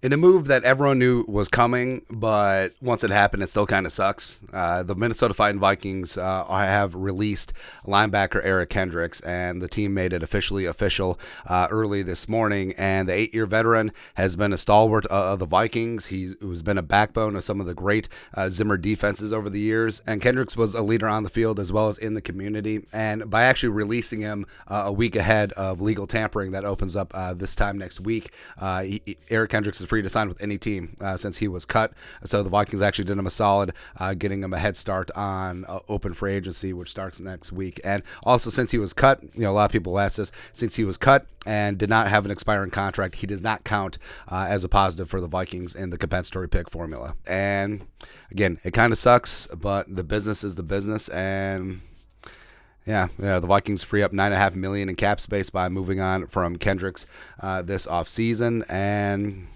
In a move that everyone knew was coming, but once it happened, it still kind of sucks. The Minnesota Vikings have released linebacker Eric Kendricks, and the team made it officially official early this morning. And the 8-year veteran has been a stalwart of the Vikings. He's been a backbone of some of the great Zimmer defenses over the years. And Kendricks was a leader on the field as well as in the community. And by actually releasing him a week ahead of legal tampering that opens up this time next week, Eric Kendricks is free to sign with any team since he was cut. So the Vikings actually did him a solid, getting him a head start on open free agency, which starts next week. And also, since he was cut, a lot of people asked this, since he was cut and did not have an expiring contract, he does not count as a positive for the Vikings in the compensatory pick formula. And again, it kind of sucks, but the business is the business. And yeah, the Vikings free up $9.5 million in cap space by moving on from Kendricks this offseason. And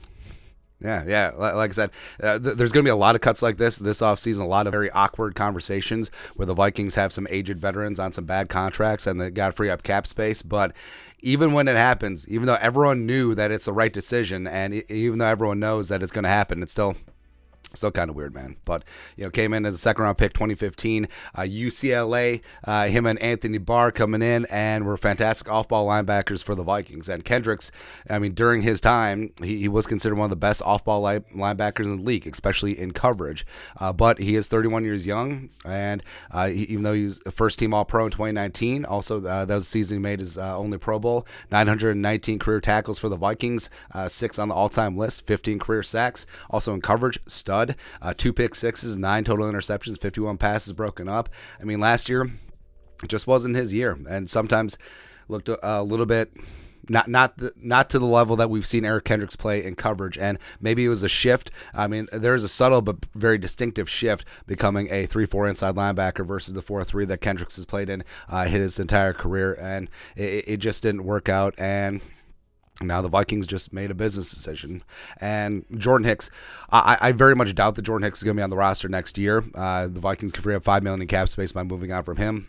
yeah. Like I said, there's going to be a lot of cuts like this offseason, a lot of very awkward conversations where the Vikings have some aged veterans on some bad contracts and they got to free up cap space. But even when it happens, even though everyone knew that it's the right decision, and even though everyone knows that it's going to happen, it's still kind of weird, man. But, came in as a second-round pick, 2015. UCLA, him and Anthony Barr coming in, and were fantastic off-ball linebackers for the Vikings. And Kendricks, during his time, he was considered one of the best off-ball linebackers in the league, especially in coverage. But he is 31 years young, and even though he was a first-team All-Pro in 2019, also that was the season he made his only Pro Bowl, 919 career tackles for the Vikings, 6 on the all-time list, 15 career sacks. Also in coverage, stud. 2 pick sixes, 9 total interceptions, 51 passes broken up. Last year it just wasn't his year, and sometimes looked a little bit not to the level that we've seen Eric Kendricks play in coverage. And maybe it was a shift. There's a subtle but very distinctive shift becoming a 3-4 inside linebacker versus the 4-3 that Kendricks has played in his entire career, and it just didn't work out. And now the Vikings just made a business decision. And Jordan Hicks, I very much doubt that Jordan Hicks is going to be on the roster next year. The Vikings can free up $5 million in cap space by moving on from him.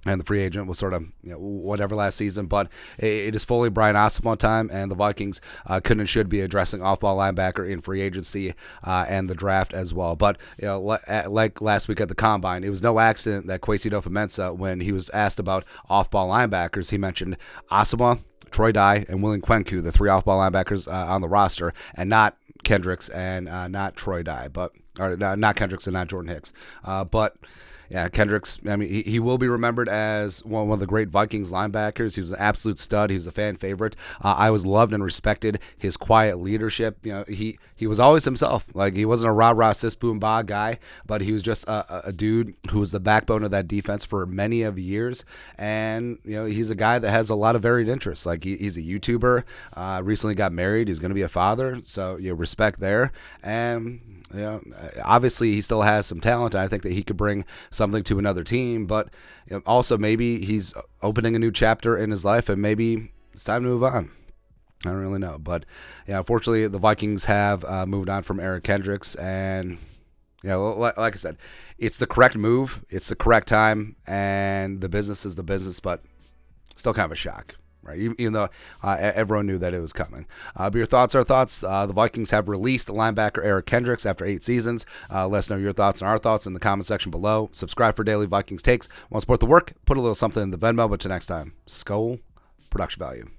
And the free agent was sort of whatever last season. But it is fully Brian Asamoah time, and the Vikings could and should be addressing off-ball linebacker in free agency and the draft as well. But like last week at the Combine, it was no accident that Kwesi adofo-mensah, when he was asked about off-ball linebackers, he mentioned Asamoah, Troy Dye, and William Kwenku, the 3 off-ball linebackers on the roster, and not Kendricks and not Troy Dye, not Kendricks and not Jordan Hicks. But yeah, Kendricks, he will be remembered as one of the great Vikings linebackers. He was an absolute stud. He was a fan favorite. I always loved and respected his quiet leadership. He was always himself. Like, he wasn't a rah-rah, sis-boom-bah guy, but he was just a dude who was the backbone of that defense for many of years. And, he's a guy that has a lot of varied interests. Like, he's a YouTuber, recently got married. He's going to be a father, so, respect there. And obviously he still has some talent. I think that he could bring something to another team, but also maybe he's opening a new chapter in his life, and maybe it's time to move on. I don't really know, but unfortunately the Vikings have moved on from Eric Kendricks, and like I said, it's the correct move, it's the correct time, and the business is the business, but still kind of a shock. Right, even though everyone knew that it was coming. But your thoughts are thoughts. The Vikings have released linebacker Eric Kendricks after 8 seasons. Let us know your thoughts and our thoughts in the comment section below. Subscribe for daily Vikings takes. Want to support the work? Put a little something in the Venmo. But till next time, Skol, production value.